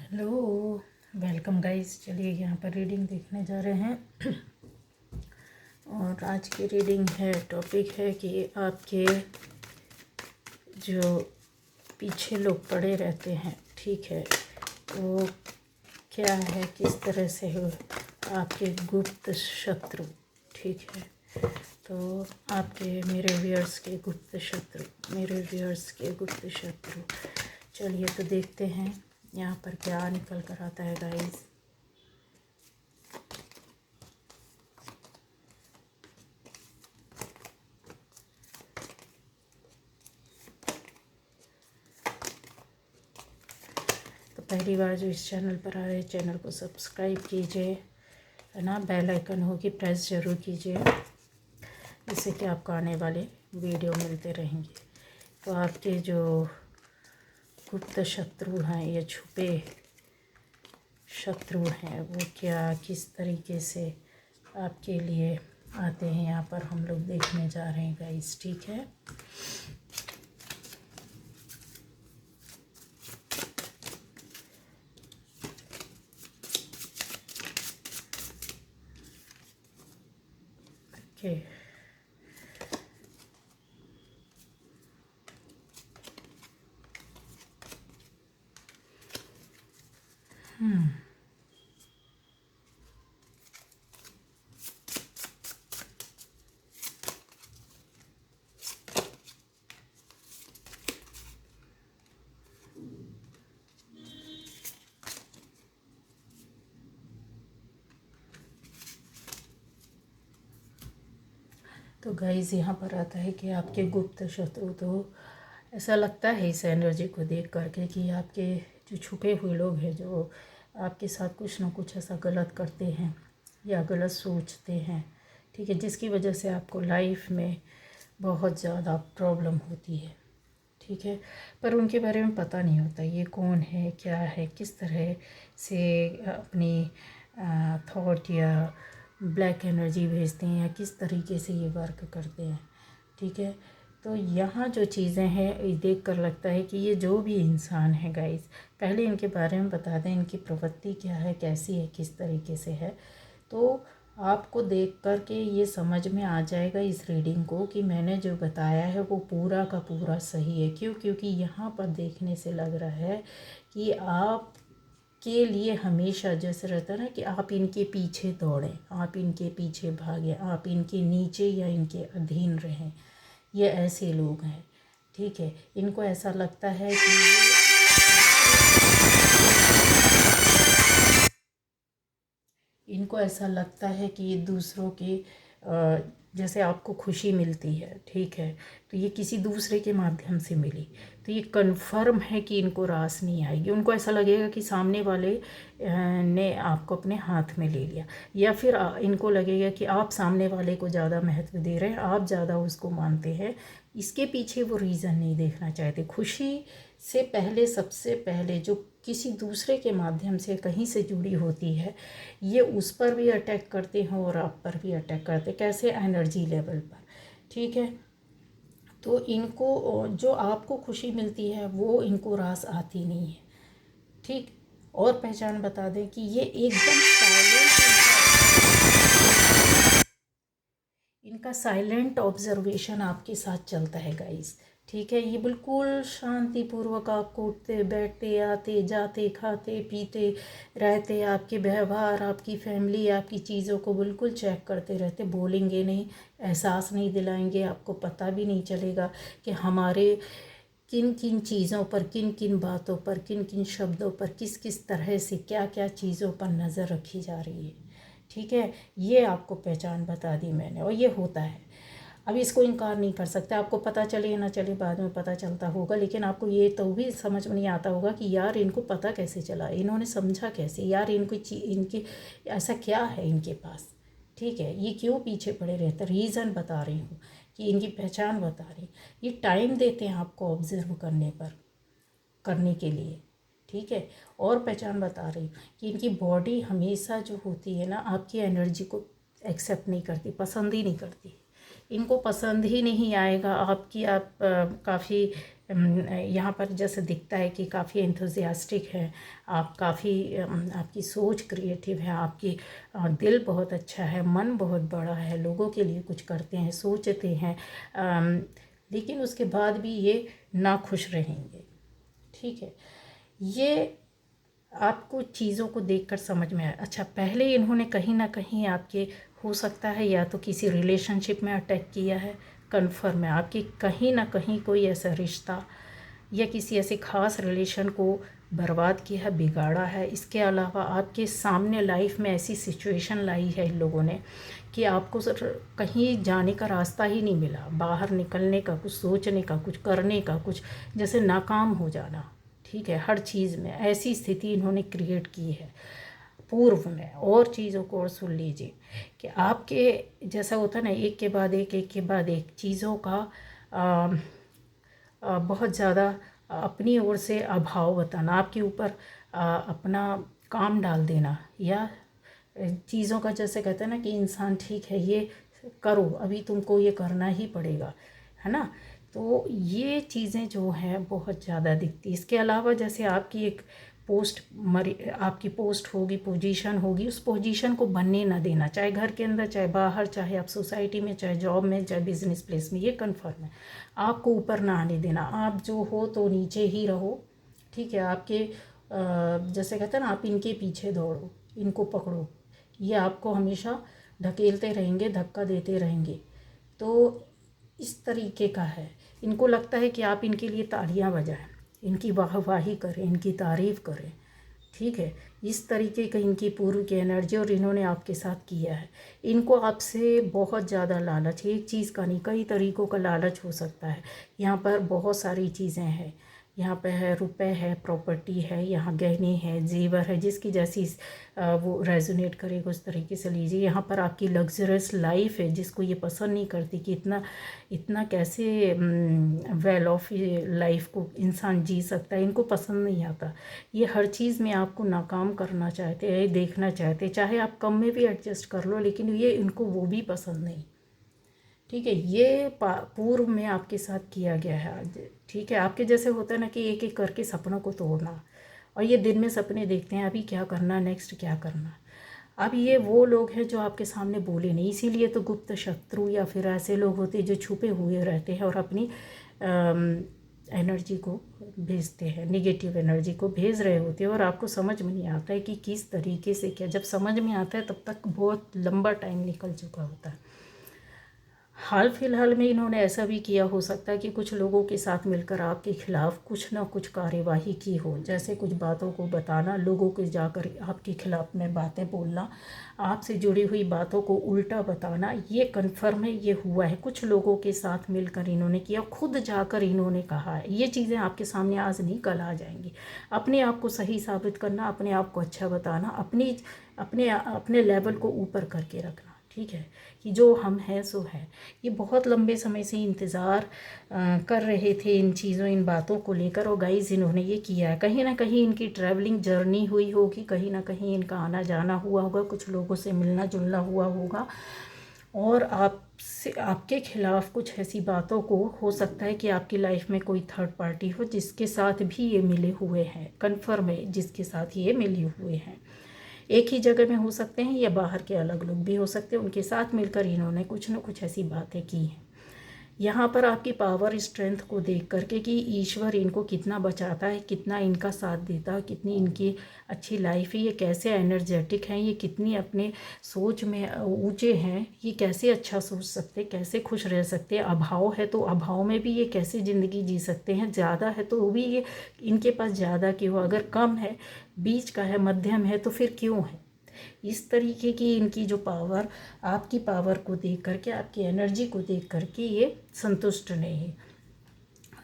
Hello, welcome guys. चलिए यहाँ पर रीडिंग देखने जा रहे हैं। और आज की रीडिंग है, टॉपिक है कि आपके जो पीछे लोग पड़े रहते हैं, ठीक है, वो क्या है, किस तरह से हो आपके गुप्त शत्रु, ठीक है। तो आपके मेरे व्यूअर्स के गुप्त शत्रु, मेरे व्यूअर्स के गुप्त शत्रु, चलिए तो देखते हैं यहाँ पर क्या निकल कर आता है गाइस। तो पहली बार जो इस चैनल पर आ रहे हैं, चैनल को सब्सक्राइब कीजिए, है ना। बेल आइकन होगी, प्रेस ज़रूर कीजिए, जिससे कि आपको आने वाले वीडियो मिलते रहेंगे। तो आपके जो गुप्त शत्रु हैं या छुपे शत्रु हैं, वो क्या किस तरीके से आपके लिए आते हैं, यहाँ पर हम लोग देखने जा रहे हैं गाइस, ठीक है। ओके, तो गाइस यहाँ पर आता है कि आपके गुप्त शत्रु, तो ऐसा लगता है इस एनर्जी को देख करके कि आपके जो छुपे हुए लोग हैं, जो आपके साथ कुछ ना कुछ ऐसा गलत करते हैं या गलत सोचते हैं, ठीक है, जिसकी वजह से आपको लाइफ में बहुत ज़्यादा प्रॉब्लम होती है, ठीक है। पर उनके बारे में पता नहीं होता ये कौन है, क्या है, किस तरह से अपनी थॉट या ब्लैक एनर्जी भेजते हैं या किस तरीके से ये वर्क करते हैं, ठीक है। तो यहाँ जो चीज़ें हैं, ये देख कर लगता है कि ये जो भी इंसान है गाइस, पहले इनके बारे में बता दें, इनकी प्रवृत्ति क्या है, कैसी है, किस तरीके से है। तो आपको देख कर के ये समझ में आ जाएगा इस रीडिंग को कि मैंने जो बताया है वो पूरा का पूरा सही है। क्यों? क्योंकि यहाँ पर देखने से लग रहा है कि आप के लिए हमेशा जैसे रहता है ना कि आप इनके पीछे दौड़ें, आप इनके पीछे भागें, आप इनके नीचे या इनके अधीन रहें। ये ऐसे लोग हैं, ठीक है। इनको ऐसा लगता है कि इनको ऐसा लगता है कि ये दूसरों के जैसे आपको खुशी मिलती है, ठीक है, तो ये किसी दूसरे के माध्यम से मिली, तो ये कन्फर्म है कि इनको रास नहीं आएगी। उनको ऐसा लगेगा कि सामने वाले ने आपको अपने हाथ में ले लिया, या फिर इनको लगेगा कि आप सामने वाले को ज़्यादा महत्व दे रहे हैं, आप ज़्यादा उसको मानते हैं। इसके पीछे वो रीज़न नहीं देखना चाहते। खुशी से पहले, सबसे पहले जो किसी दूसरे के माध्यम से कहीं से जुड़ी होती है, ये उस पर भी अटैक करते हैं और आप पर भी अटैक करते हैं। कैसे? एनर्जी लेवल पर, ठीक है। तो इनको जो आपको खुशी मिलती है वो इनको रास आती नहीं है, ठीक। और पहचान बता दें कि ये एकदम इनका साइलेंट ऑब्जर्वेशन आपके साथ चलता है गाइस, ठीक है। ये बिल्कुल शांतिपूर्वक आपको उठते बैठते, आते जाते, खाते पीते रहते, आपके व्यवहार, आपकी फैमिली, आपकी चीज़ों को बिल्कुल चेक करते रहते। बोलेंगे नहीं, एहसास नहीं दिलाएंगे, आपको पता भी नहीं चलेगा कि हमारे किन किन चीज़ों पर, किन किन बातों पर, किन किन शब्दों पर, किस किस तरह से, क्या क्या चीज़ों पर नज़र रखी जा रही है, ठीक है। ये आपको पहचान बता दी मैंने, और ये होता है। अब इसको इनकार नहीं कर सकते, आपको पता चले या ना चले, बाद में पता चलता होगा, लेकिन आपको ये तो भी समझ में नहीं आता होगा कि यार इनको पता कैसे चला, इन्होंने समझा कैसे, यार इनकी ऐसा क्या है इनके पास, ठीक है। ये क्यों पीछे पड़े रहते, रीज़न बता रही हूँ कि इनकी पहचान बता रही। ये टाइम देते हैं आपको ऑब्जर्व करने के लिए, ठीक है। और पहचान बता रही हूँ कि इनकी बॉडी हमेशा जो होती है ना, आपकी एनर्जी को एक्सेप्ट नहीं करती, पसंद ही नहीं करती। इनको पसंद ही नहीं आएगा आपकी, आप काफ़ी यहाँ पर जैसे दिखता है कि काफ़ी एंथुजियास्टिक है आप, काफ़ी आपकी सोच क्रिएटिव है, आपकी दिल बहुत अच्छा है, मन बहुत बड़ा है, लोगों के लिए कुछ करते हैं, सोचते हैं, लेकिन उसके बाद भी ये नाखुश रहेंगे। ठीक है, ये आपको चीज़ों को देखकर समझ में आया। अच्छा, पहले इन्होंने कहीं ना कहीं आपके, हो सकता है या तो किसी रिलेशनशिप में अटैक किया है, कन्फर्म है आपकी कहीं ना कहीं कोई ऐसा रिश्ता या किसी ऐसे ख़ास रिलेशन को बर्बाद किया है, बिगाड़ा है। इसके अलावा आपके सामने लाइफ में ऐसी सिचुएशन लाई है इन लोगों ने कि आपको कहीं जाने का रास्ता ही नहीं मिला, बाहर निकलने का, कुछ सोचने का, कुछ करने का, कुछ जैसे नाकाम हो जाना। ठीक है, हर चीज़ में ऐसी स्थिति इन्होंने क्रिएट की है पूर्व में। और चीज़ों को और सुन लीजिए कि आपके जैसा होता है ना, एक के बाद एक के बाद एक चीज़ों का बहुत ज़्यादा अपनी ओर से अभाव बताना, आपके ऊपर अपना काम डाल देना, या चीज़ों का जैसे कहते हैं ना कि इंसान ठीक है ये करो, अभी तुमको ये करना ही पड़ेगा, है ना। तो ये चीज़ें जो हैं बहुत ज़्यादा दिखती। इसके अलावा जैसे आपकी एक पोस्ट आपकी पोस्ट होगी, पोजीशन होगी, उस पोजीशन को बनने ना देना, चाहे घर के अंदर, चाहे बाहर, चाहे आप सोसाइटी में, चाहे जॉब में, चाहे बिजनेस प्लेस में, ये कन्फर्म है। आपको ऊपर ना आने देना, आप जो हो तो नीचे ही रहो। ठीक है, आपके जैसे कहते हैं ना, आप इनके पीछे दौड़ो, इनको पकड़ो, ये आपको हमेशा ढकेलते रहेंगे, धक्का देते रहेंगे। तो इस तरीके का है। इनको लगता है कि आप इनके लिए तालियां बजाएं, इनकी वाहवाही करें, इनकी तारीफ़ करें। ठीक है, इस तरीके का इनकी पूर्व की एनर्जी और इन्होंने आपके साथ किया है। इनको आपसे बहुत ज़्यादा लालच है, एक चीज़ का नहीं, कई तरीक़ों का लालच हो सकता है। यहाँ पर बहुत सारी चीज़ें हैं, यहाँ पे है रुपए है, प्रॉपर्टी है, यहाँ गहने हैं, जेवर है, जिसकी जैसी वो रेजोनेट करेगा उस तरीके से लीजिए। यहाँ पर आपकी लग्जरियस लाइफ है, जिसको ये पसंद नहीं करती कि इतना इतना कैसे वेल ऑफ लाइफ को इंसान जी सकता है, इनको पसंद नहीं आता। ये हर चीज़ में आपको नाकाम करना चाहते हैं, देखना चाहते हैं, चाहे आप कम में भी एडजस्ट कर लो, लेकिन ये इनको वो भी पसंद नहीं। ठीक है, ये पूर्व में आपके साथ किया गया है आज। ठीक है, आपके जैसे होता है ना कि एक एक करके सपनों को तोड़ना, और ये दिन में सपने देखते हैं अभी क्या करना, नेक्स्ट क्या करना। अब ये वो लोग हैं जो आपके सामने बोले नहीं, इसीलिए तो गुप्त शत्रु या फिर ऐसे लोग होते हैं जो छुपे हुए रहते हैं और अपनी एनर्जी को भेजते हैं, निगेटिव एनर्जी को भेज रहे होते हैं, और आपको समझ में नहीं आता है कि किस तरीके से क्या। जब समझ में आता है तब तक बहुत लंबा टाइम निकल चुका होता है। हाल फिलहाल में इन्होंने ऐसा भी किया हो सकता है कि कुछ लोगों के साथ मिलकर आपके खिलाफ कुछ ना कुछ कार्यवाही की हो, जैसे कुछ बातों को बताना, लोगों के जाकर आपके खिलाफ में बातें बोलना, आपसे जुड़ी हुई बातों को उल्टा बताना। ये कन्फर्म है, ये हुआ है, कुछ लोगों के साथ मिलकर इन्होंने किया, खुद जाकर इन्होंने कहा है। ये चीज़ें आपके सामने आज नहीं कल आ जाएंगी। अपने आप को सही साबित करना, अपने आप को अच्छा बताना, अपने लेवल को ऊपर करके रखना। ठीक है, कि जो हम हैं सो है। ये बहुत लंबे समय से इंतज़ार कर रहे थे इन चीज़ों, इन बातों को लेकर, और गाइस इन्होंने ये किया है। कहीं ना कहीं इनकी ट्रैवलिंग जर्नी हुई होगी, कहीं ना कहीं इनका आना जाना हुआ होगा, कुछ लोगों से मिलना जुलना हुआ होगा, और आपसे, आपके खिलाफ कुछ ऐसी बातों को, हो सकता है कि आपकी लाइफ में कोई थर्ड पार्टी हो जिसके साथ भी ये मिले हुए हैं, कन्फर्म है जिसके साथ ये मिले हुए हैं। एक ही जगह में हो सकते हैं या बाहर के अलग लोग भी हो सकते हैं, उनके साथ मिलकर इन्होंने कुछ न कुछ ऐसी बातें की हैं। यहाँ पर आपकी पावर स्ट्रेंथ को देख करके कि ईश्वर इनको कितना बचाता है, कितना इनका साथ देता है, कितनी इनकी अच्छी लाइफ है, ये कैसे एनर्जेटिक हैं, ये कितनी अपने सोच में ऊंचे हैं, ये कैसे अच्छा सोच सकते, कैसे खुश रह सकते हैं। अभाव है तो अभाव में भी ये कैसे ज़िंदगी जी सकते हैं, ज़्यादा है तो भी ये इनके पास ज़्यादा क्यों, अगर कम है, बीच का है, मध्यम है, तो फिर क्यों है। इस तरीके की इनकी जो पावर, आपकी पावर को देख करके, आपकी एनर्जी को देख करके ये संतुष्ट नहीं है।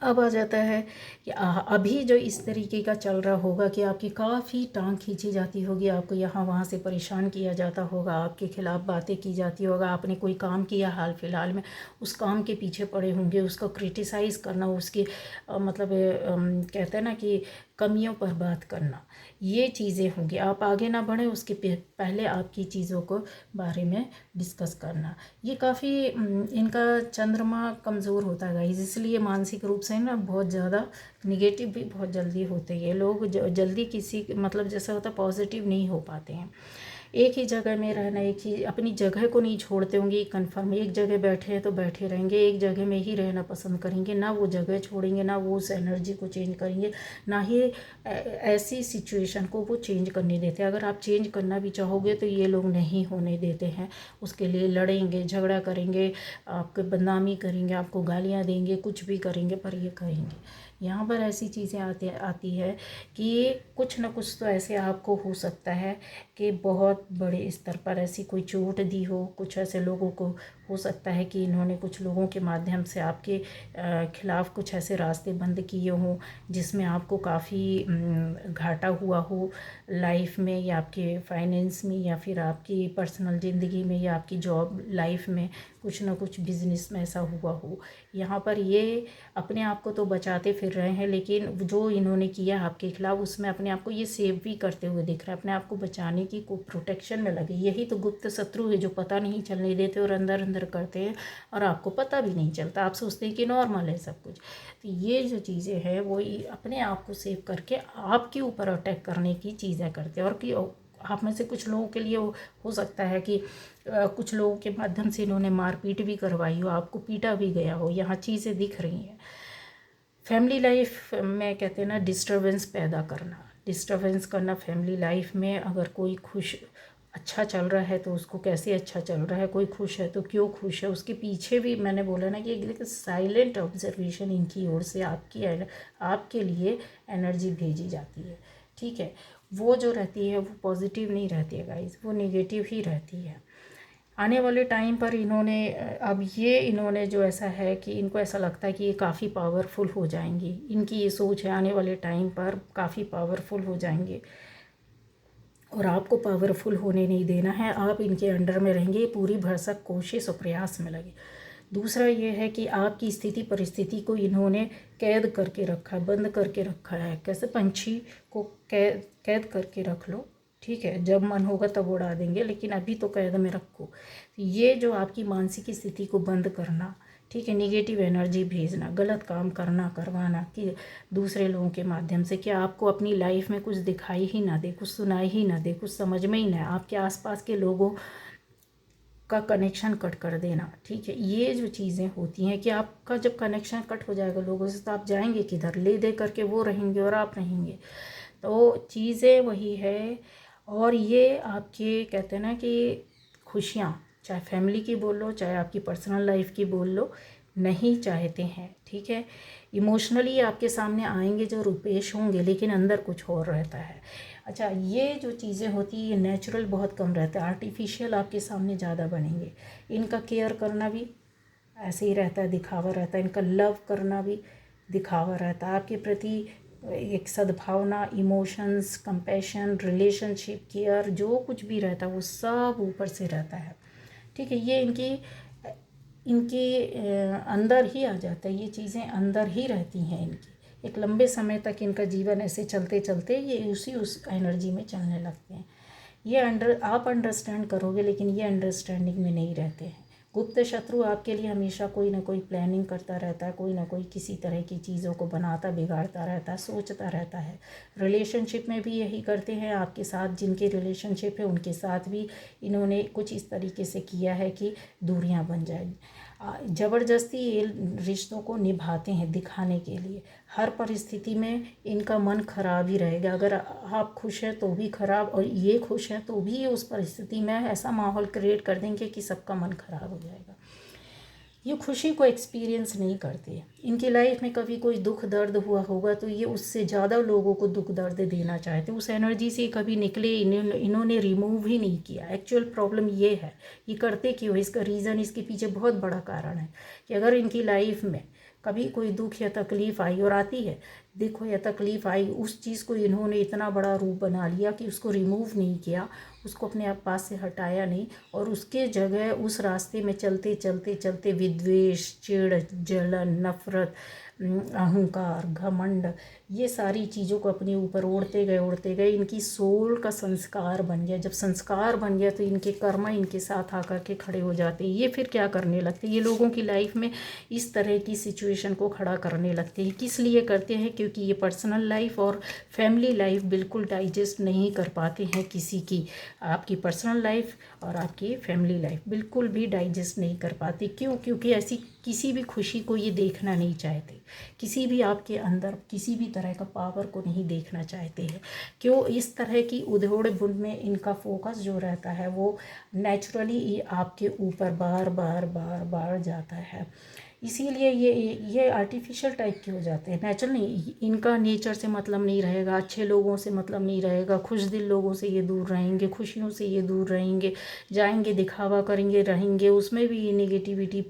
अब आ जाता है कि अभी जो इस तरीके का चल रहा होगा कि आपकी काफ़ी टांग खींची जाती होगी, आपको यहाँ वहाँ से परेशान किया जाता होगा, आपके खिलाफ बातें की जाती होगा, आपने कोई काम किया हाल फिलहाल में, उस काम के पीछे पड़े होंगे, उसको क्रिटिसाइज़ करना, उसकी मतलब कहते हैं ना कि कमियों पर बात करना, ये चीज़ें होंगी। आप आगे ना बढ़ें उसके पहले आपकी चीज़ों को बारे में डिस्कस करना। ये काफ़ी इनका चंद्रमा कमज़ोर होता है गाइस, इसलिए मानसिक रूप से ना बहुत ज़्यादा निगेटिव भी बहुत जल्दी होते हैं ये लोग। जल्दी किसी मतलब जैसा होता पॉजिटिव नहीं हो पाते हैं। एक ही जगह में रहना, एक ही अपनी जगह को नहीं छोड़ते होंगे कन्फर्म। एक जगह बैठे हैं तो बैठे रहेंगे, एक जगह में ही रहना पसंद करेंगे, ना वो जगह छोड़ेंगे, ना वो उस एनर्जी को चेंज करेंगे, ना ही ऐसी सिचुएशन को वो चेंज करने देते। अगर आप चेंज करना भी चाहोगे तो ये लोग नहीं होने देते हैं। उसके लिए लड़ेंगे, झगड़ा करेंगे, आपको बदनामी करेंगे, आपको गालियाँ देंगे, कुछ भी करेंगे, पर ये करेंगे। यहाँ पर ऐसी चीज़ें आती है कि कुछ ना कुछ तो ऐसे आपको हो सकता है कि बहुत बड़े स्तर पर ऐसी कोई चोट दी हो। कुछ ऐसे लोगों को हो सकता है कि इन्होंने कुछ लोगों के माध्यम से आपके खिलाफ़ कुछ ऐसे रास्ते बंद किए हों जिसमें आपको काफ़ी घाटा हुआ हो लाइफ में, या आपके फाइनेंस में, या फिर आपकी पर्सनल ज़िंदगी में, या आपकी जॉब लाइफ में, कुछ ना कुछ बिजनेस में ऐसा हुआ हो। यहाँ पर ये अपने आप को तो बचाते फिर रहे हैं, लेकिन जो इन्होंने किया आपके खिलाफ उसमें अपने आप को ये सेव भी करते हुए दिख रहा है, अपने आप को बचाने की को प्रोटेक्शन में लगे। यही तो गुप्त शत्रु है जो पता नहीं चलने देते और अंदर अंदर करते हैं और आपको पता भी नहीं चलता। आप सोचते हैं कि नॉर्मल है सब कुछ। तो ये जो चीज़ें हैं वो अपने आप को सेव करके आपके ऊपर अटैक करने की चीज़ें करते हैं। और कि आप में से कुछ लोगों के लिए हो सकता है कि कुछ लोगों के माध्यम से इन्होंने मारपीट भी करवाई हो, आपको पीटा भी गया हो। यहाँ चीज़ें दिख रही हैं। फैमिली लाइफ में कहते हैं ना डिस्टर्बेंस पैदा करना, डिस्टर्बेंस करना फैमिली लाइफ में। अगर कोई अच्छा चल रहा है तो उसको कैसे अच्छा चल रहा है, कोई खुश है तो क्यों खुश है, उसके पीछे भी मैंने बोला ना कि एक साइलेंट ऑब्जर्वेशन इनकी ओर से आपके लिए एनर्जी भेजी जाती है। ठीक है, वो जो रहती है वो पॉजिटिव नहीं रहती है गाइस, वो नेगेटिव ही रहती है। आने वाले टाइम पर इन्होंने जो ऐसा है कि इनको ऐसा लगता है कि ये काफ़ी पावरफुल हो जाएंगी। इनकी ये सोच है आने वाले टाइम पर काफ़ी पावरफुल हो जाएंगे और आपको पावरफुल होने नहीं देना है। आप इनके अंडर में रहेंगे, पूरी भरसक कोशिश और प्रयास में लगे। दूसरा ये है कि आपकी स्थिति परिस्थिति को इन्होंने कैद करके रखा है, बंद करके रखा है। कैसे पंछी को कैद करके रख लो, ठीक है, जब मन होगा तब उड़ा देंगे, लेकिन अभी तो कैद में रखो। ये जो आपकी मानसिक स्थिति को बंद करना, ठीक है, नेगेटिव एनर्जी भेजना, गलत काम करवाना कि दूसरे लोगों के माध्यम से, कि आपको अपनी लाइफ में कुछ दिखाई ही ना दे, कुछ सुनाई ही ना दे, कुछ समझ में ही ना, आपके आसपास के लोगों का कनेक्शन कट कर देना। ठीक है, ये जो चीज़ें होती हैं कि आपका जब कनेक्शन कट हो जाएगा लोगों से तो आप जाएंगे किधर, ले दे करके वो रहेंगे और आप रहेंगे। तो चीज़ें वही है। और ये आपके कहते हैं ना कि खुशियाँ, चाहे फैमिली की बोल लो, चाहे आपकी पर्सनल लाइफ की बोल लो, नहीं चाहते हैं। ठीक है, इमोशनली आपके सामने आएंगे जो रुपेश होंगे, लेकिन अंदर कुछ और रहता है। अच्छा, ये जो चीज़ें होती है ये नेचुरल बहुत कम रहता है, आर्टिफिशियल आपके सामने ज़्यादा बनेंगे। इनका केयर करना भी ऐसे ही रहता है, दिखावा रहता है। इनका लव करना भी दिखावा रहता है। आपके प्रति एक सद्भावना, इमोशंस, कंपैशन, रिलेशनशिप, केयर, जो कुछ भी रहता है वो सब ऊपर से रहता है। ठीक है, ये इनके अंदर ही आ जाता है, ये चीज़ें अंदर ही रहती हैं इनकी। एक लंबे समय तक इनका जीवन ऐसे चलते चलते ये उस एनर्जी में चलने लगते हैं। ये आप अंडरस्टैंड करोगे, लेकिन ये अंडरस्टैंडिंग में नहीं रहते हैं। गुप्त शत्रु आपके लिए हमेशा कोई ना कोई प्लानिंग करता रहता है, कोई ना कोई किसी तरह की चीज़ों को बनाता बिगाड़ता रहता है, सोचता रहता है। रिलेशनशिप में भी यही करते हैं। आपके साथ जिनके रिलेशनशिप है उनके साथ भी इन्होंने कुछ इस तरीके से किया है कि दूरियां बन जाएगी। ज़बरदस्ती ये रिश्तों को निभाते हैं दिखाने के लिए। हर परिस्थिति में इनका मन खराब ही रहेगा। अगर आप खुश हैं तो भी खराब, और ये खुश हैं तो भी उस परिस्थिति में ऐसा माहौल क्रिएट कर देंगे कि सबका मन खराब हो जाएगा। ये खुशी को एक्सपीरियंस नहीं करते। इनकी लाइफ में कभी कोई दुख दर्द हुआ होगा तो ये उससे ज़्यादा लोगों को दुख दर्द देना चाहते, उस एनर्जी से कभी निकले इन्होंने रिमूव ही नहीं किया। एक्चुअल प्रॉब्लम ये है, ये करते क्यों, इसका रीज़न इसके पीछे बहुत बड़ा कारण है कि अगर इनकी लाइफ में कभी कोई दुख या तकलीफ़ आई, और आती है, देखो, या तकलीफ़ आई, उस चीज़ को इन्होंने इतना बड़ा रूप बना लिया कि उसको रिमूव नहीं किया, उसको अपने आप पास से हटाया नहीं, और उसके जगह उस रास्ते में चलते चलते चलते विद्वेष, चिढ़, जलन, नफ़रत, अहंकार, घमंड, ये सारी चीज़ों को अपने ऊपर ओढ़ते गए इनकी सोल का संस्कार बन गया। जब संस्कार बन गया तो इनके कर्म इनके साथ आकर के खड़े हो जाते हैं। ये फिर क्या करने लगते हैं, ये लोगों की लाइफ में इस तरह की सिचुएशन को खड़ा करने लगते हैं। किस लिए करते हैं, क्योंकि ये पर्सनल लाइफ और फैमिली लाइफ बिल्कुल डाइजेस्ट नहीं कर पाते हैं किसी की। आपकी पर्सनल लाइफ और आपकी फैमिली लाइफ बिल्कुल भी डाइजेस्ट नहीं कर पाती। क्यों? क्योंकि ऐसी किसी भी खुशी को ये देखना नहीं चाहते, किसी भी आपके अंदर किसी भी तरह का पावर को नहीं देखना चाहते हैं। क्यों? इस तरह की उधोड़ बुन में इनका फोकस जो रहता है वो नेचुरली आपके ऊपर बार बार बार बार जाता है। इसीलिए ये आर्टिफिशियल टाइप के हो जाते हैं, नेचुरल नहीं। इनका नेचर से मतलब नहीं रहेगा, अच्छे लोगों से मतलब नहीं रहेगा, खुश दिल लोगों से ये दूर रहेंगे, खुशियों से ये दूर रहेंगे, जाएंगे दिखावा करेंगे, रहेंगे उसमें भी ये नेगेटिविटी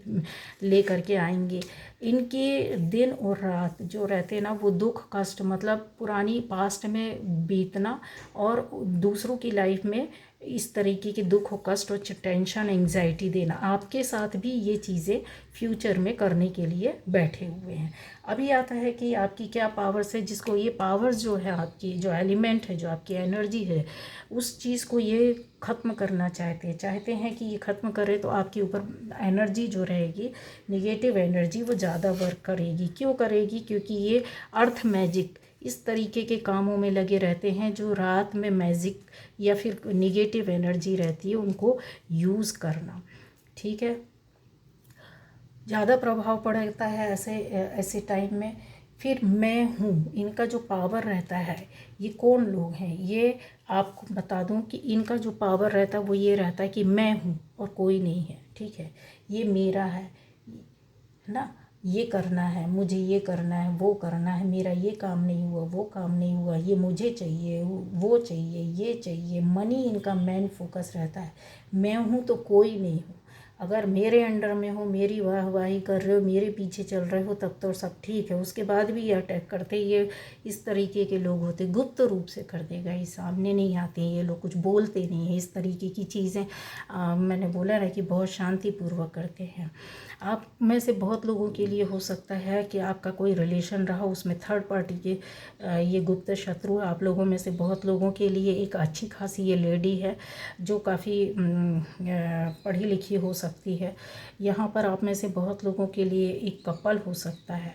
ले करके आएंगे। इनके दिन और रात जो रहते हैं ना वो दुख कष्ट मतलब पुरानी पास्ट में बीतना और दूसरों की लाइफ में इस तरीके के दुख और कष्ट और टेंशन एंग्जाइटी देना, आपके साथ भी ये चीज़ें फ्यूचर में करने के लिए बैठे हुए हैं। अभी आता है कि आपकी क्या पावर्स है, जिसको ये पावर्स जो है आपकी जो एलिमेंट है जो आपकी एनर्जी है उस चीज़ को ये ख़त्म करना चाहते हैं कि ये ख़त्म करे तो आपके ऊपर एनर्जी जो रहेगी नेगेटिव एनर्जी वो ज़्यादा वर्क करेगी। क्यों करेगी? क्योंकि ये अर्थ मैजिक इस तरीके के कामों में लगे रहते हैं जो रात में मैजिक या फिर निगेटिव एनर्जी रहती है उनको यूज़ करना। ठीक है, ज़्यादा प्रभाव पड़ता है ऐसे टाइम में। फिर मैं हूँ, इनका जो पावर रहता है, ये कौन लोग हैं ये आपको बता दूं कि इनका जो पावर रहता है वो ये रहता है कि मैं हूँ और कोई नहीं है। ठीक है, ये मेरा है ना, ये करना है, मुझे ये करना है, वो करना है, मेरा ये काम नहीं हुआ, वो काम नहीं हुआ, ये मुझे चाहिए, वो चाहिए, ये चाहिए। मनी इनका मेन फोकस रहता है। मैं हूँ तो कोई नहीं हूँ। अगर मेरे अंडर में हो, मेरी वाहवाही कर रहे हो, मेरे पीछे चल रहे हो तब तो सब ठीक है। उसके बाद भी ये अटैक करते, ये इस तरीके के लोग होते, गुप्त रूप से कर देगा, ये सामने नहीं आते हैं, ये लोग कुछ बोलते नहीं हैं। इस तरीके की चीज़ें मैंने बोला ना कि बहुत शांतिपूर्वक करते हैं। आप में से बहुत लोगों के लिए हो सकता है कि आपका कोई रिलेशन रहा, उसमें थर्ड पार्टी के ये गुप्त शत्रु। आप लोगों में से बहुत लोगों के लिए एक अच्छी खासी ये लेडी है जो काफ़ी पढ़ी लिखी हो सकती है। यहाँ पर आप में से बहुत लोगों के लिए एक कपल हो सकता है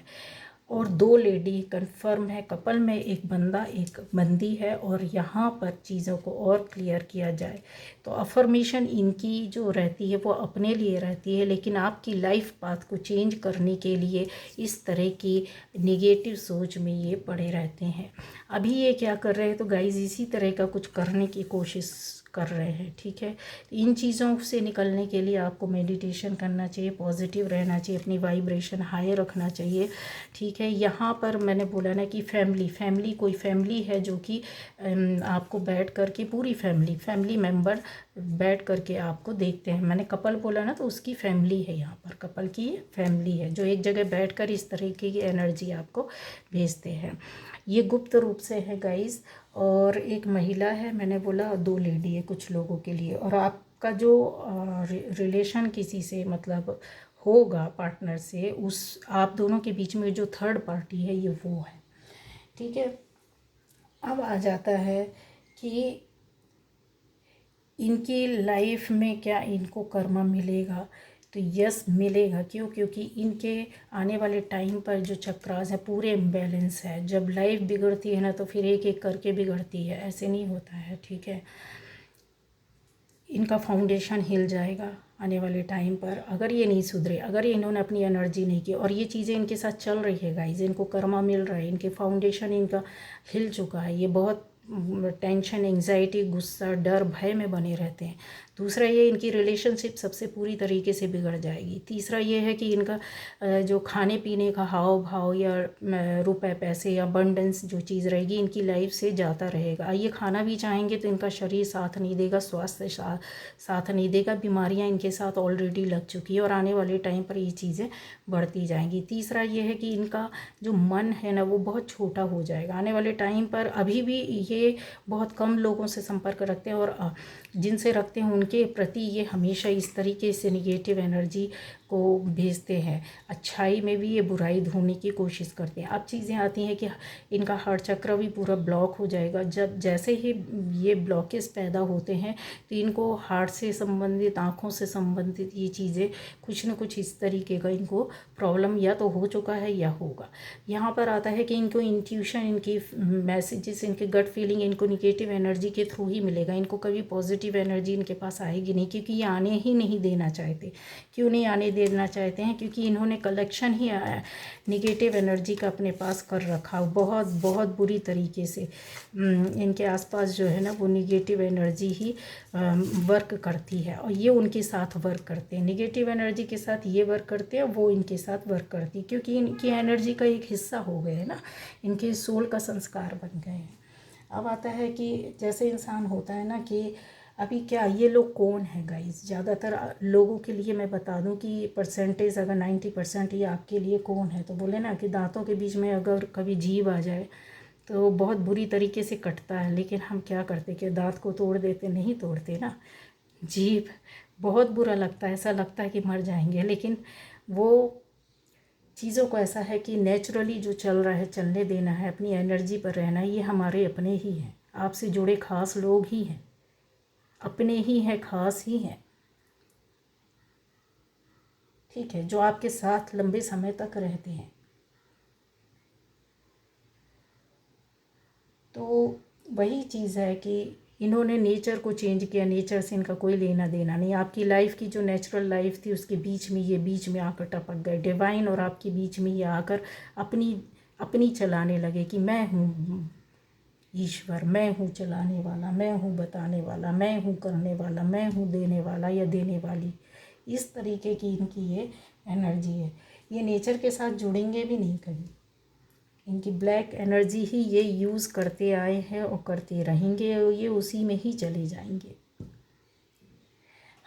और दो लेडी कंफर्म है। कपल में एक बंदा एक बंदी है। और यहाँ पर चीज़ों को और क्लियर किया जाए तो अफर्मेशन इनकी जो रहती है वो अपने लिए रहती है, लेकिन आपकी लाइफ पाथ को चेंज करने के लिए इस तरह की नेगेटिव सोच में ये पड़े रहते हैं। अभी ये क्या कर रहे हैं तो गाइज इसी तरह का कुछ करने की कोशिश कर रहे हैं। ठीक है, इन चीज़ों से निकलने के लिए आपको मेडिटेशन करना चाहिए, पॉजिटिव रहना चाहिए, अपनी वाइब्रेशन हाई रखना चाहिए। ठीक है, यहाँ पर मैंने बोला ना कि फैमिली कोई फैमिली है जो कि आपको बैठ करके पूरी फैमिली मेम्बर बैठ करके आपको देखते हैं। मैंने कपल बोला ना तो उसकी फैमिली है, यहाँ पर कपल की फैमिली है जो एक जगह बैठकर इस तरीके की एनर्जी आपको भेजते हैं। ये गुप्त रूप से है गाइस। और एक महिला है, मैंने बोला, दो लेडी है कुछ लोगों के लिए। और आपका जो रिलेशन किसी से मतलब होगा पार्टनर से, उस आप दोनों के बीच में जो थर्ड पार्टी है ये वो है। ठीक है, अब आ जाता है कि इनकी लाइफ में क्या इनको कर्म मिलेगा तो यस मिलेगा। क्यों? क्योंकि इनके आने वाले टाइम पर जो चक्रास है पूरे इम्बैलेंस है। जब लाइफ बिगड़ती है ना तो फिर एक एक करके बिगड़ती है, ऐसे नहीं होता है। ठीक है, इनका फाउंडेशन हिल जाएगा आने वाले टाइम पर अगर ये नहीं सुधरे, अगर इन्होंने अपनी एनर्जी नहीं की। और ये चीज़ें इनके साथ चल रही है गाइज, इनको कर्मा मिल रहा है, इनके फाउंडेशन इनका हिल चुका है। ये बहुत टेंशन एंग्जाइटी गुस्सा डर भय में बने रहते हैं। दूसरा ये इनकी रिलेशनशिप सबसे पूरी तरीके से बिगड़ जाएगी। तीसरा ये है कि इनका जो खाने पीने का हाव भाव या रुपए पैसे या अबंडेंस जो चीज़ रहेगी इनकी लाइफ से जाता रहेगा। ये खाना भी चाहेंगे तो इनका शरीर साथ नहीं देगा, स्वास्थ्य साथ नहीं देगा, बीमारियां इनके साथ ऑलरेडी लग चुकी है और आने वाले टाइम पर ये चीज़ें बढ़ती जाएंगी। तीसरा ये है कि इनका जो मन है ना वो बहुत छोटा हो जाएगा आने वाले टाइम पर। अभी भी ये बहुत कम लोगों से संपर्क रखते हैं और जिनसे रखते हैं उनके प्रति ये हमेशा इस तरीके से निगेटिव एनर्जी को भेजते हैं, अच्छाई में भी ये बुराई ढूंढने की कोशिश करते हैं। अब चीज़ें आती हैं कि इनका हार्ट चक्र भी पूरा ब्लॉक हो जाएगा। जब जैसे ही ये ब्लॉकेज पैदा होते हैं तो इनको हार्ट से संबंधित, आँखों से संबंधित ये चीज़ें कुछ न कुछ इस तरीके का इनको प्रॉब्लम या तो हो चुका है या होगा। यहाँ पर आता है कि इनको इंट्यूशन, इनकी मैसेजेस, इनके गट फीलिंग इनको निगेटिव एनर्जी के थ्रू ही मिलेगा। इनको कभी पॉजिटिव एनर्जी इनके पास आएगी नहीं, क्योंकि ये आने ही नहीं देना चाहते। क्यों नहीं आने देना चाहते हैं? क्योंकि इन्होंने कलेक्शन ही निगेटिव एनर्जी का अपने पास कर रखा, बहुत बहुत बुरी तरीके से इनके आसपास जो है ना वो निगेटिव एनर्जी ही वर्क करती है, और ये उनके साथ वर्क करते हैं। निगेटिव एनर्जी के साथ ये वर्क करते हैं, वो इनके साथ वर्क करती है, क्योंकि इनकी एनर्जी का एक हिस्सा हो गए हैं ना, इनके सोल का संस्कार बन गए हैं। अब आता है कि जैसे इंसान होता है ना कि अभी क्या ये लोग कौन है गाइस, ज़्यादातर लोगों के लिए मैं बता दूं कि परसेंटेज अगर 90% ये आपके लिए कौन है, तो बोले ना कि दांतों के बीच में अगर कभी जीभ आ जाए तो बहुत बुरी तरीके से कटता है, लेकिन हम क्या करते कि दांत को तोड़ देते? नहीं तोड़ते ना। जीभ बहुत बुरा लगता है, ऐसा लगता है कि मर जाएंगे, लेकिन वो चीज़ों को ऐसा है कि नेचुरली जो चल रहा है चलने देना है, अपनी एनर्जी पर रहना, ये हमारे अपने ही हैं, आपसे जुड़े खास लोग ही हैं, अपने ही हैं, खास ही हैं, ठीक है, जो आपके साथ लंबे समय तक रहते हैं। तो वही चीज़ है कि इन्होंने नेचर को चेंज किया, नेचर से इनका कोई लेना देना नहीं। आपकी लाइफ की जो नेचुरल लाइफ थी उसके बीच में ये बीच में आकर टपक गए, डिवाइन और आपके बीच में ये आकर अपनी अपनी चलाने लगे कि मैं हूँ ईश्वर, मैं हूँ चलाने वाला, मैं हूँ बताने वाला, मैं हूँ करने वाला, मैं हूँ देने वाला या देने वाली। इस तरीके की इनकी ये एनर्जी है। ये नेचर के साथ जुड़ेंगे भी नहीं कभी, इनकी ब्लैक एनर्जी ही ये यूज़ करते आए हैं और करते रहेंगे, और ये उसी में ही चले जाएंगे।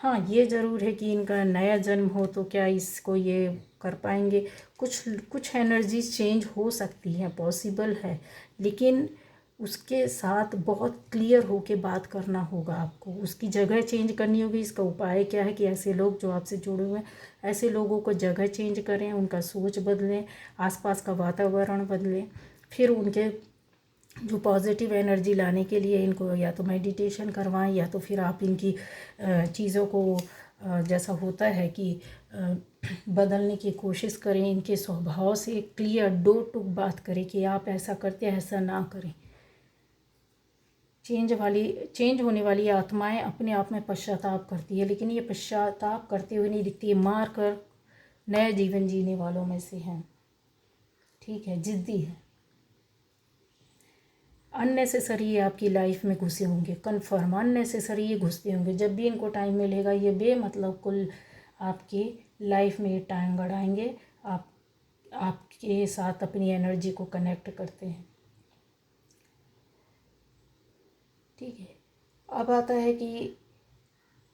हाँ, ये ज़रूर है कि इनका नया जन्म हो तो क्या इसको ये कर पाएंगे? कुछ कुछ एनर्जीज चेंज हो सकती हैं, पॉसिबल है, लेकिन उसके साथ बहुत क्लियर होके बात करना होगा आपको, उसकी जगह चेंज करनी होगी। इसका उपाय क्या है कि ऐसे लोग जो आपसे जुड़े हुए हैं, ऐसे लोगों को जगह चेंज करें, उनका सोच बदलें, आसपास का वातावरण बदलें, फिर उनके जो पॉजिटिव एनर्जी लाने के लिए इनको या तो मेडिटेशन करवाएं, या तो फिर आप इनकी चीज़ों को जैसा होता है कि बदलने की कोशिश करें। इनके स्वभाव से क्लियर डो टू बात करें कि आप ऐसा करते हैं, ऐसा ना करें। चेंज होने वाली आत्माएं अपने आप में पश्चाताप करती है, लेकिन ये पश्चाताप करते हुए नहीं दिखती है, मार कर नया जीवन जीने वालों में से हैं, ठीक है, जिद्दी है। अननेसेसरी ये आपकी लाइफ में घुसे होंगे, कन्फर्म अननेसेसरी ये घुसते होंगे। जब भी इनको टाइम मिलेगा ये बेमतलब कुल आपकी लाइफ में ये टाइम गड़ाएंगे, आपके साथ अपनी एनर्जी को कनेक्ट करते हैं, ठीक है। अब आता है कि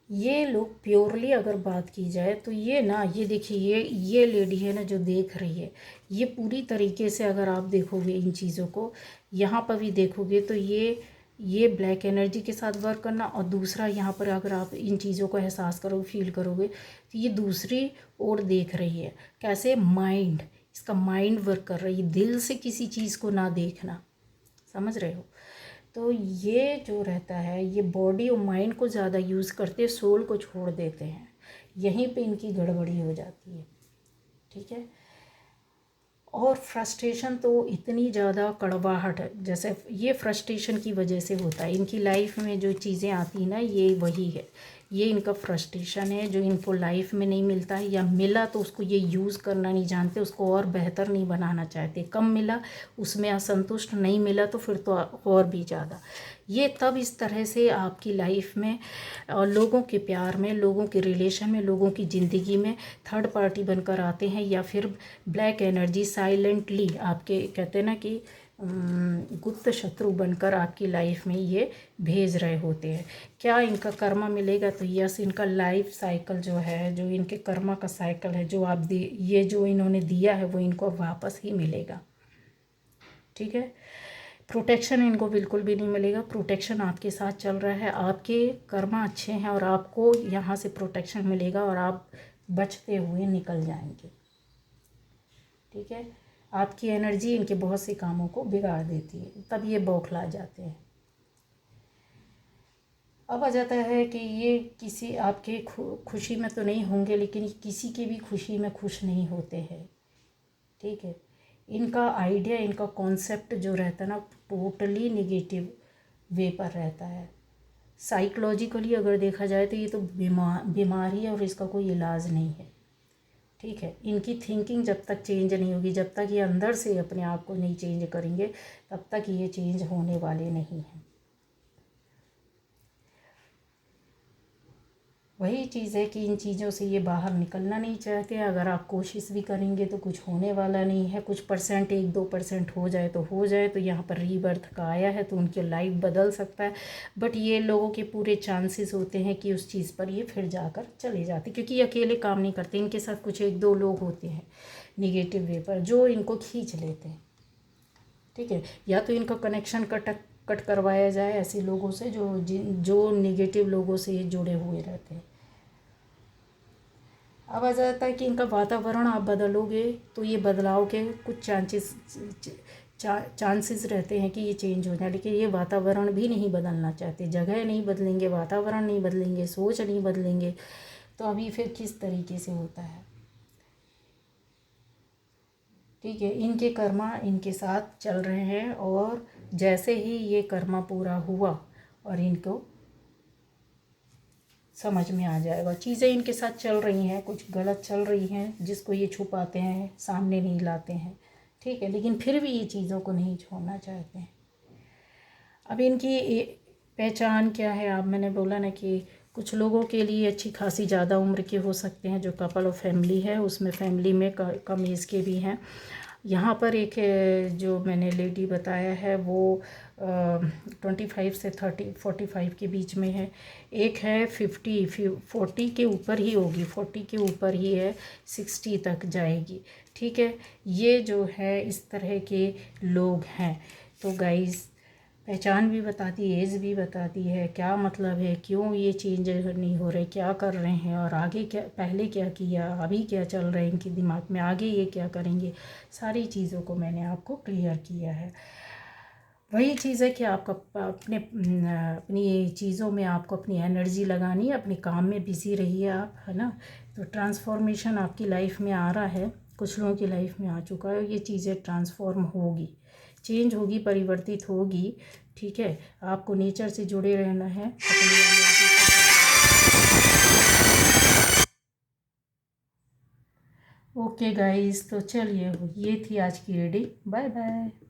ये लोग प्योरली अगर बात की जाए तो ये ना, ये देखिए ये लेडी है ना जो देख रही है, ये पूरी तरीके से अगर आप देखोगे इन चीज़ों को, यहाँ पर भी देखोगे तो ये ब्लैक एनर्जी के साथ वर्क करना, और दूसरा यहाँ पर अगर आप इन चीज़ों को एहसास करोगे, फील करोगे, तो ये दूसरी ओर देख रही है। कैसे? माइंड, इसका माइंड वर्क कर रही है, दिल से किसी चीज़ को ना देखना, समझ रहे हो? तो ये जो रहता है ये बॉडी और माइंड को ज़्यादा यूज़ करते, सोल को छोड़ देते हैं, यहीं पे इनकी गड़बड़ी हो जाती है, ठीक है। और फ्रस्ट्रेशन तो इतनी ज़्यादा कड़वाहट है, जैसे ये फ्रस्ट्रेशन की वजह से होता है। इनकी लाइफ में जो चीज़ें आती हैं ना, ये वही है, ये इनका फ्रस्ट्रेशन है जो इनको लाइफ में नहीं मिलता है, या मिला तो उसको ये यूज़ करना नहीं जानते, उसको और बेहतर नहीं बनाना चाहते। कम मिला उसमें असंतुष्ट, नहीं मिला तो फिर तो और भी ज़्यादा। ये तब इस तरह से आपकी लाइफ में और लोगों के प्यार में, लोगों के रिलेशन में, लोगों की ज़िंदगी में थर्ड पार्टी बनकर आते हैं, या फिर ब्लैक एनर्जी साइलेंटली आपके, कहते हैं ना कि गुप्त शत्रु बनकर आपकी लाइफ में ये भेज रहे होते हैं। क्या इनका कर्मा मिलेगा? तो यस, इनका लाइफ साइकिल जो है, जो इनके कर्मा का साइकिल है, जो आप ये जो इन्होंने दिया है वो इनको वापस ही मिलेगा, ठीक है। प्रोटेक्शन इनको बिल्कुल भी नहीं मिलेगा, प्रोटेक्शन आपके साथ चल रहा है, आपके कर्मा अच्छे हैं और आपको यहाँ से प्रोटेक्शन मिलेगा, और आप बचते हुए निकल जाएंगे। ठीक है, आपकी एनर्जी इनके बहुत से कामों को बिगाड़ देती है, तब ये बौखला जाते हैं। अब आ जाता है कि ये किसी आपके खुशी में तो नहीं होंगे, लेकिन किसी की भी खुशी में खुश नहीं होते हैं। ठीक है, इनका आइडिया, इनका कॉन्सेप्ट जो रहता है ना, टोटली निगेटिव वे पर रहता है। साइकोलॉजिकली अगर देखा जाए तो ये तो बीमारी है और इसका कोई इलाज नहीं है। ठीक है, इनकी थिंकिंग जब तक चेंज नहीं होगी, जब तक ये अंदर से अपने आप को नहीं चेंज करेंगे, तब तक ये चेंज होने वाले नहीं हैं। वही चीज़ है कि इन चीज़ों से ये बाहर निकलना नहीं चाहते। अगर आप कोशिश भी करेंगे तो कुछ होने वाला नहीं है। कुछ परसेंट 1-2% हो जाए तो हो जाए, तो यहाँ पर रीबर्थ का आया है तो उनकी लाइफ बदल सकता है। बट ये लोगों के पूरे चांसेस होते हैं कि उस चीज़ पर ये फिर जाकर चले जाते, क्योंकि ये अकेले काम नहीं करते। इनके साथ कुछ 1-2 लोग होते हैं निगेटिव वे पर जो इनको खींच लेते हैं। ठीक है, या तो इनका कनेक्शन कट करवाया जाए ऐसे लोगों से जो निगेटिव लोगों से जुड़े हुए रहते हैं। अब आ जाता है कि इनका वातावरण आप बदलोगे तो ये बदलाव के कुछ चांसेस रहते हैं कि ये चेंज हो जाए, लेकिन ये वातावरण भी नहीं बदलना चाहते। जगह नहीं बदलेंगे, वातावरण नहीं बदलेंगे, सोच नहीं बदलेंगे, तो अभी फिर किस तरीके से होता है। ठीक है, इनके कर्मा इनके साथ चल रहे हैं और जैसे ही ये कर्मा पूरा हुआ और इनको समझ में आ जाएगा, चीज़ें इनके साथ चल रही हैं, कुछ गलत चल रही हैं जिसको ये छुपाते हैं, सामने नहीं लाते हैं। ठीक है, लेकिन फिर भी ये चीज़ों को नहीं छोड़ना चाहते हैं। अब इनकी पहचान क्या है, आप मैंने बोला ना कि कुछ लोगों के लिए अच्छी खासी ज़्यादा उम्र के हो सकते हैं, जो कपल और फैमिली है उसमें फैमिली में कम एज के भी हैं। यहाँ पर एक जो मैंने लेडी बताया है वो 25 से 45 के बीच में है। एक है 40 के ऊपर ही होगी, 40 के ऊपर ही है, 60 तक जाएगी। ठीक है, ये जो है इस तरह के लोग हैं। तो गाइस, पहचान भी बताती है, एज भी बताती है, क्या मतलब है, क्यों ये चेंज नहीं हो रहे, क्या कर रहे हैं और आगे क्या, पहले क्या किया, अभी क्या चल रहा है इनके दिमाग में, आगे ये क्या करेंगे। सारी चीज़ों को मैंने आपको क्लियर किया है। वही चीज़ है कि आपका अपनी चीज़ों में आपको अपनी एनर्जी लगानी है, अपने काम में बिज़ी रहिए आप, है ना। तो ट्रांसफॉर्मेशन आपकी लाइफ में आ रहा है, कुछ लोगों की लाइफ में आ चुका है। ये चीज़ें ट्रांसफॉर्म होगी, चेंज होगी, परिवर्तित होगी। ठीक है, आपको नेचर से जुड़े रहना है। ओके गाइस, तो चलिए, ये थी आज की रीडिंग। Bye bye.